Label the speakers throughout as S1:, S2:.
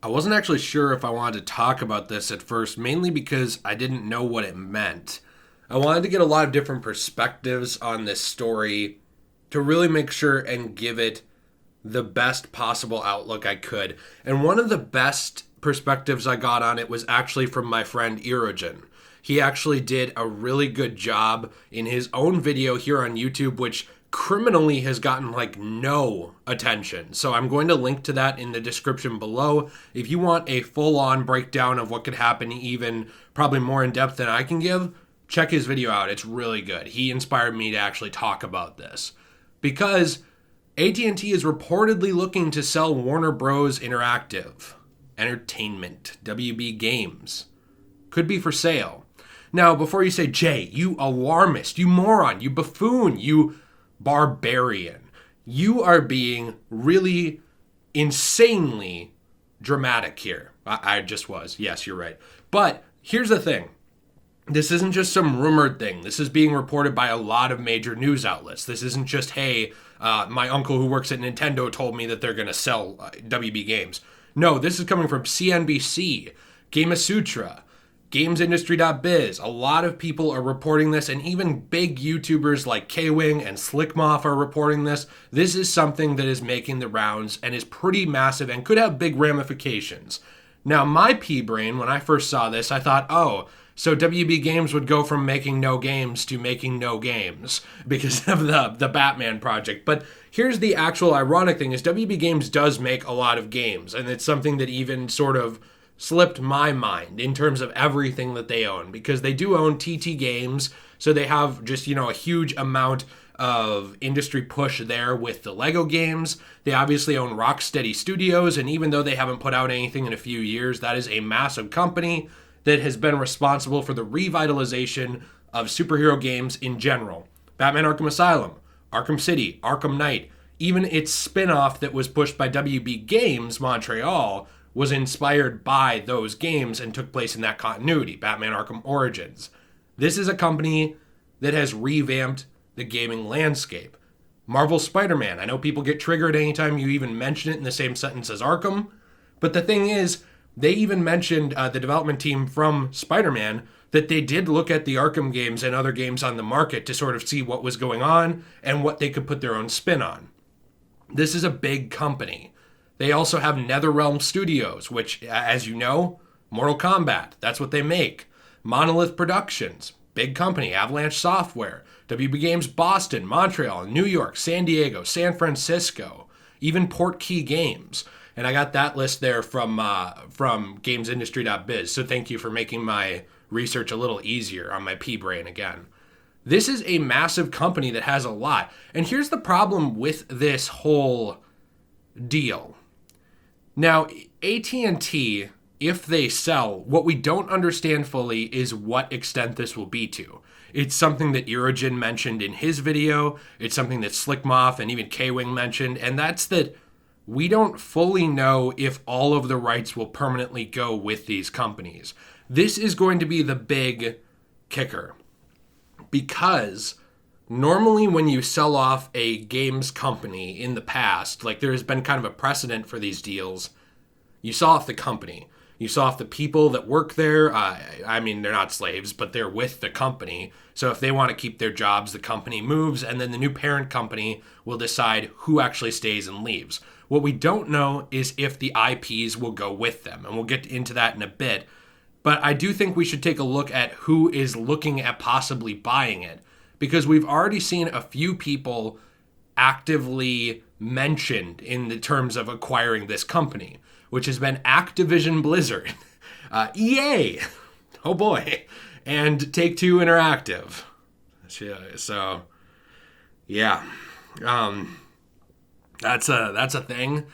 S1: I wasn't actually sure if I wanted to talk about this at first, mainly because I didn't know what it meant. I wanted to get a lot of different perspectives on this story to really make sure and give it the best possible outlook I could. And one of the best perspectives I got on it was actually from my friend Irogen. He actually did a really good job in his own video here on YouTube, which criminally has gotten like no attention. So I'm going to link to that in the description below. If you want a full-on breakdown of what could happen, even probably more in depth than I can give, check his video out. It's really good. He inspired me to actually talk about this because AT&T is reportedly looking to sell Warner Bros. Interactive Entertainment, WB Games. Could be for sale. Now, before you say, Jay, you alarmist, you moron, you buffoon, you barbarian, you are being really insanely dramatic here. I just was. Yes, you're right. But here's the thing. This isn't just some rumored thing. This is being reported by a lot of major news outlets. This isn't just, hey, my uncle who works at Nintendo told me that they're going to sell WB Games. No, this is coming from CNBC, Gamasutra, GamesIndustry.biz. A lot of people are reporting this, and even big YouTubers like K-Wing and Slickmoff are reporting this. This is something that is making the rounds and is pretty massive and could have big ramifications. Now, my pea-brain, when I first saw this, I thought, oh, so WB Games would go from making no games to making no games because of the Batman project. But here's the actual ironic thing is WB Games does make a lot of games, and it's something that even sort of slipped my mind in terms of everything that they own, because they do own TT Games, so they have just, a huge amount of industry push there with the Lego games. They obviously own Rocksteady Studios, and even though they haven't put out anything in a few years, that is a massive company that has been responsible for the revitalization of superhero games in general. Batman Arkham Asylum, Arkham City, Arkham Knight, even its spin-off that was pushed by WB Games Montreal was inspired by those games and took place in that continuity, Batman Arkham Origins. This is a company that has revamped the gaming landscape. Marvel Spider-Man, I know people get triggered anytime you even mention it in the same sentence as Arkham, but the thing is, they even mentioned the development team from Spider-Man that they did look at the Arkham games and other games on the market to sort of see what was going on and what they could put their own spin on. This is a big company. They also have NetherRealm Studios, which, as you know, Mortal Kombat, that's what they make. Monolith Productions, big company, Avalanche Software, WB Games Boston, Montreal, New York, San Diego, San Francisco, even Portkey Games. And I got that list there from GamesIndustry.biz, so thank you for making my research a little easier on my pea-brain again. This is a massive company that has a lot. And here's the problem with this whole deal. Now, AT&T, if they sell, what we don't understand fully is what extent this will be to. It's something that Irogen mentioned in his video. It's something that Slickmoff and even K-Wing mentioned, and that's that we don't fully know if all of the rights will permanently go with these companies. This is going to be the big kicker, because normally when you sell off a games company in the past, like there has been kind of a precedent for these deals, you sell off the company. You saw if the people that work there, I mean, they're not slaves, but they're with the company. So if they want to keep their jobs, the company moves, and then the new parent company will decide who actually stays and leaves. What we don't know is if the IPs will go with them, and we'll get into that in a bit. But I do think we should take a look at who is looking at possibly buying it, because we've already seen a few people actively mentioned in the terms of acquiring this company, which has been Activision Blizzard, EA, oh boy, and Take-Two Interactive. So, yeah, that's a thing.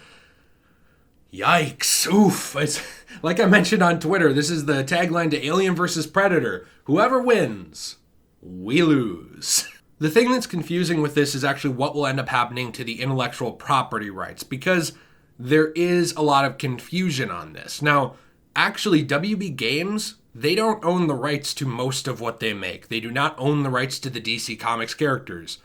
S1: Yikes, oof. It's, like I mentioned on Twitter, this is the tagline to Alien vs. Predator. Whoever wins, we lose. The thing that's confusing with this is actually what will end up happening to the intellectual property rights, because there is a lot of confusion on this. Now, actually, WB Games, they don't own the rights to most of what they make. They do not own the rights to the DC Comics characters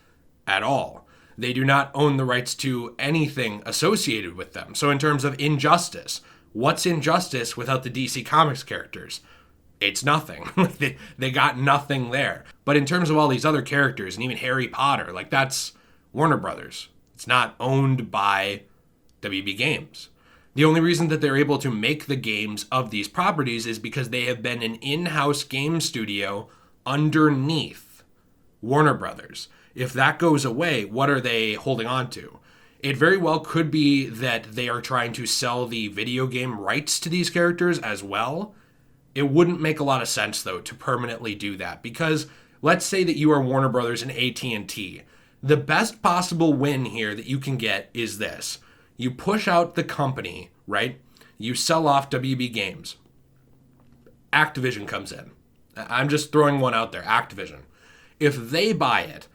S1: at all. They do not own the rights to anything associated with them. So in terms of Injustice, What's Injustice without the DC Comics characters? It's nothing. They got nothing there. But in terms of all these other characters and even Harry Potter, like that's Warner Brothers. It's not owned by WB Games. The only reason that they're able to make the games of these properties is because they have been an in-house game studio underneath Warner Brothers. If that goes away, what are they holding on to? It very well could be that they are trying to sell the video game rights to these characters as well. It wouldn't make a lot of sense, though, to permanently do that, because let's say that you are Warner Brothers and AT&T. The best possible win here that you can get is this. You push out the company, right? You sell off WB Games. Activision comes in. I'm just throwing one out there, Activision. If they buy it,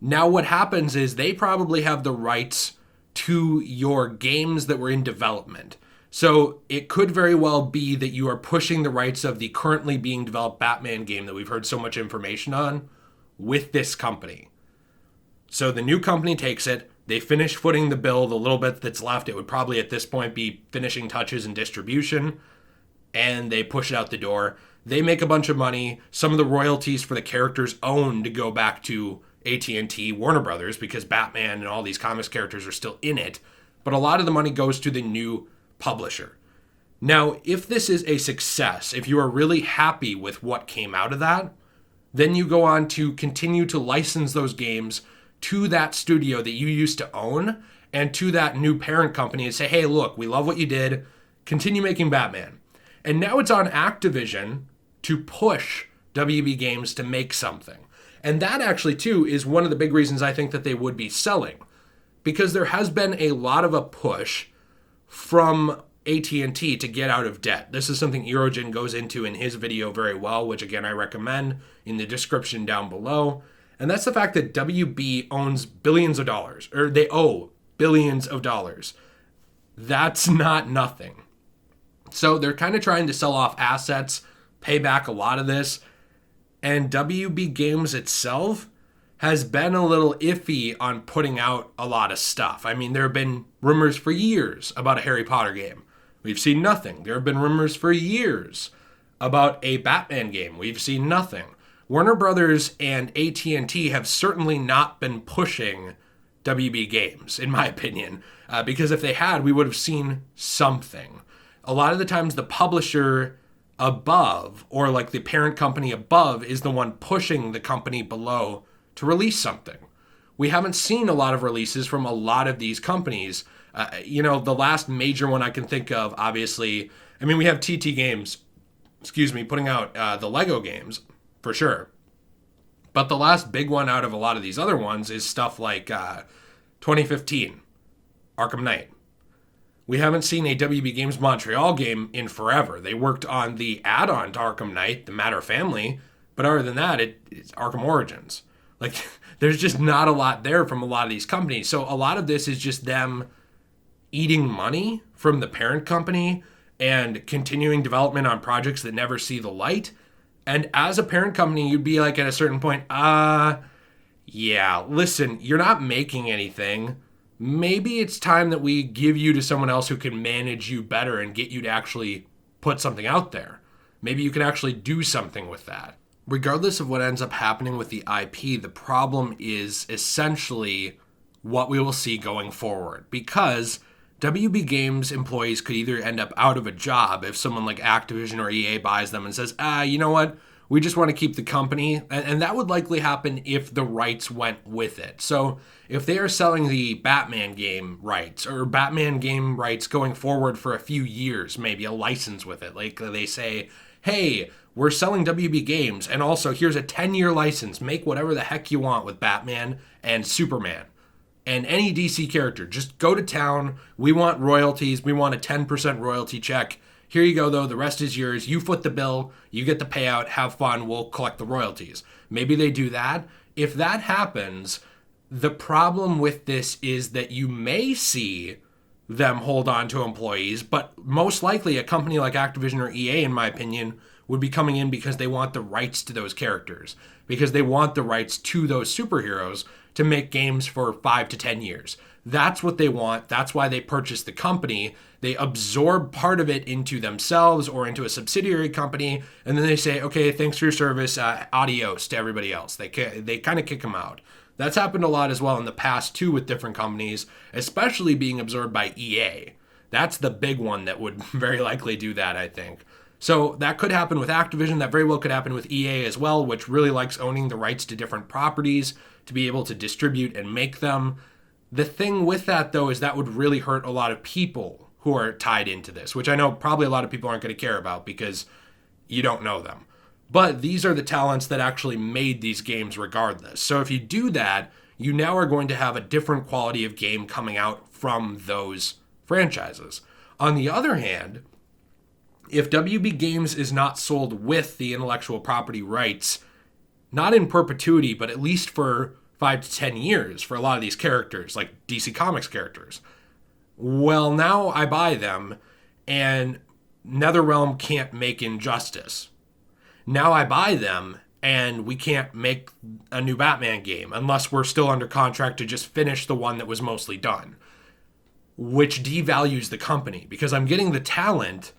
S1: now what happens is they probably have the rights to your games that were in development. So it could very well be that you are pushing the rights of the currently being developed Batman game that we've heard so much information on with this company. So the new company takes it, they finish footing the bill, the little bit that's left, it would probably at this point be finishing touches and distribution, and they push it out the door. They make a bunch of money. Some of the royalties for the characters owned go back to AT&T, Warner Brothers, because Batman and all these comics characters are still in it, but a lot of the money goes to the new publisher. Now, if this is a success, if you are really happy with what came out of that, then you go on to continue to license those games to that studio that you used to own and to that new parent company and say, hey, look, we love what you did. Continue making Batman. And now it's on Activision to push WB Games to make something. And that actually, too, is one of the big reasons I think that they would be selling. Because there has been a lot of a push from AT&T to get out of debt. This is something Irogen goes into in his video very well, which again I recommend in the description down below. And that's the fact that WB owns billions of dollars, or they owe billions of dollars. That's not nothing. So they're kind of trying to sell off assets, pay back a lot of this, and WB Games itself has been a little iffy on putting out a lot of stuff. I mean, there have been rumors for years about a Harry Potter game. We've seen nothing. There have been rumors for years about a Batman game. We've seen nothing. Warner Brothers and AT&T have certainly not been pushing WB Games, in my opinion, because if they had, we would have seen something. A lot of the times the publisher above, or like the parent company above, is the one pushing the company below to release something. We haven't seen a lot of releases from a lot of these companies. The last major one I can think of, obviously, I mean, we have TT Games, putting out the Lego games, for sure. But the last big one out of a lot of these other ones is stuff like 2015, Arkham Knight. We haven't seen a WB Games Montreal game in forever. They worked on the add-on to Arkham Knight, the Matter Family, but other than that, it's Arkham Origins. Like, there's just not a lot there from a lot of these companies. So a lot of this is just them eating money from the parent company and continuing development on projects that never see the light. And as a parent company, you'd be like at a certain point, yeah, listen, you're not making anything. Maybe it's time that we give you to someone else who can manage you better and get you to actually put something out there. Maybe you can actually do something with that. Regardless of what ends up happening with the IP, the problem is essentially what we will see going forward. Because WB Games employees could either end up out of a job if someone like Activision or EA buys them and says, you know what? We just want to keep the company. And that would likely happen if the rights went with it. So if they are selling the Batman game rights or Batman game rights going forward for a few years, maybe a license with it, like they say, hey, we're selling WB Games, and also here's a 10-year license. Make whatever the heck you want with Batman and Superman and any DC character. Just go to town. We want royalties. We want a 10% royalty check. Here you go, though. The rest is yours. You foot the bill. You get the payout. Have fun. We'll collect the royalties. Maybe they do that. If that happens, the problem with this is that you may see them hold on to employees, but most likely a company like Activision or EA, in my opinion, would be coming in because they want the rights to those characters, because they want the rights to those superheroes to make games for 5 to 10 years. That's what they want. That's why they purchased the company. They absorb part of it into themselves or into a subsidiary company, and then they say, okay, thanks for your service, adios to everybody else. They kind of kick them out. That's happened a lot as well in the past too with different companies, especially being absorbed by EA. That's the big one that would very likely do that, I think. So that could happen with Activision. That very well could happen with EA as well, which really likes owning the rights to different properties to be able to distribute and make them. The thing with that, though, is that would really hurt a lot of people who are tied into this, which I know probably a lot of people aren't going to care about because you don't know them. But these are the talents that actually made these games regardless. So if you do that, you now are going to have a different quality of game coming out from those franchises. On the other hand, if WB Games is not sold with the intellectual property rights, not in perpetuity, but at least for 5 to 10 years for a lot of these characters, like DC Comics characters, well, now I buy them, and NetherRealm can't make Injustice. Now I buy them, and we can't make a new Batman game unless we're still under contract to just finish the one that was mostly done, which devalues the company because I'm getting the talent,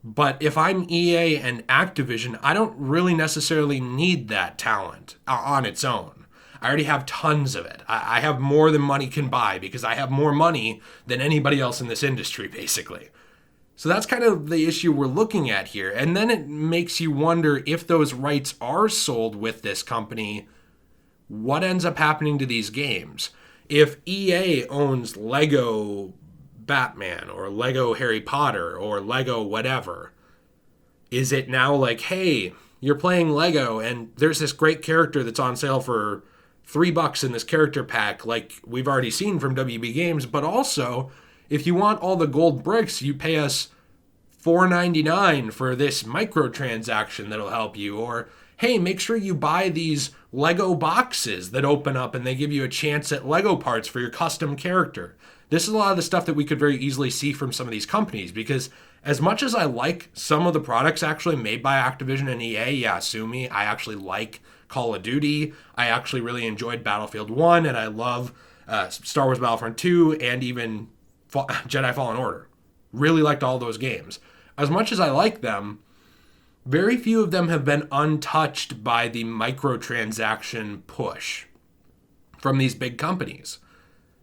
S1: but if I'm EA and Activision, I don't really necessarily need that talent on its own. I already have tons of it. I have more than money can buy because I have more money than anybody else in this industry, basically. So that's kind of the issue we're looking at here. And then it makes you wonder if those rights are sold with this company, what ends up happening to these games? If EA owns Lego Batman or Lego Harry Potter or Lego whatever, is it now like, hey, you're playing Lego and there's this great character that's on sale for $3 in this character pack, like we've already seen from WB Games, but also if you want all the gold bricks, you pay us $4.99 for this microtransaction that'll help you. Or, hey, make sure you buy these Lego boxes that open up and they give you a chance at Lego parts for your custom character. This is a lot of the stuff that we could very easily see from some of these companies, because as much as I like some of the products actually made by Activision and EA, yeah, sue me, I actually like Call of Duty. I actually really enjoyed Battlefield 1, and I love Star Wars Battlefront 2 and even Jedi Fallen Order. Really liked all those games. As much as I like them, very few of them have been untouched by the microtransaction push from these big companies.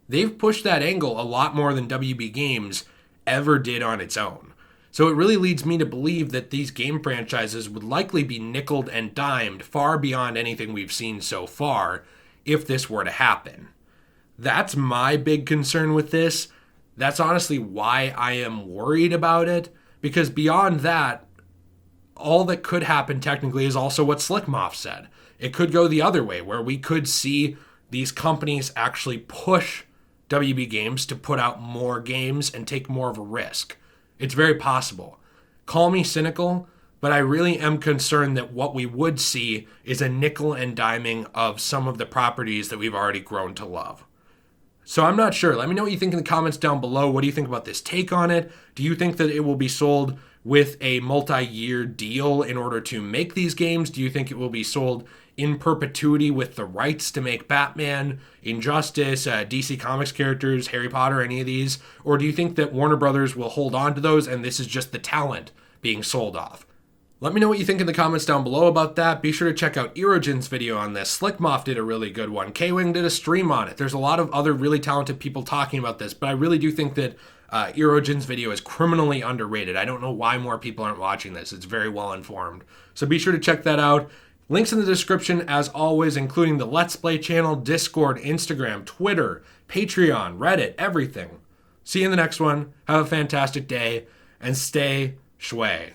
S1: They've pushed that angle a lot more than WB Games ever did on its own. So it really leads me to believe that these game franchises would likely be nickeled and dimed far beyond anything we've seen so far if this were to happen. That's my big concern with this. That's honestly why I am worried about it, because beyond that, all that could happen technically is also what Slickmoff said. It could go the other way, where we could see these companies actually push WB Games to put out more games and take more of a risk. It's very possible. Call me cynical, but I really am concerned that what we would see is a nickel and diming of some of the properties that we've already grown to love. So I'm not sure. Let me know what you think in the comments down below. What do you think about this take on it? Do you think that it will be sold with a multi-year deal in order to make these games? Do you think it will be sold in perpetuity with the rights to make Batman, Injustice, DC Comics characters, Harry Potter, any of these? Or do you think that Warner Brothers will hold on to those and this is just the talent being sold off? Let me know what you think in the comments down below about that. Be sure to check out Irogen's video on this. Slickmoff did a really good one. K-Wing did a stream on it. There's a lot of other really talented people talking about this, but I really do think that Irogen's video is criminally underrated. I don't know why more people aren't watching this. It's very well informed. So be sure to check that out. Links in the description, as always, including the Let's Play channel, Discord, Instagram, Twitter, Patreon, Reddit, everything. See you in the next one. Have a fantastic day, and stay shway.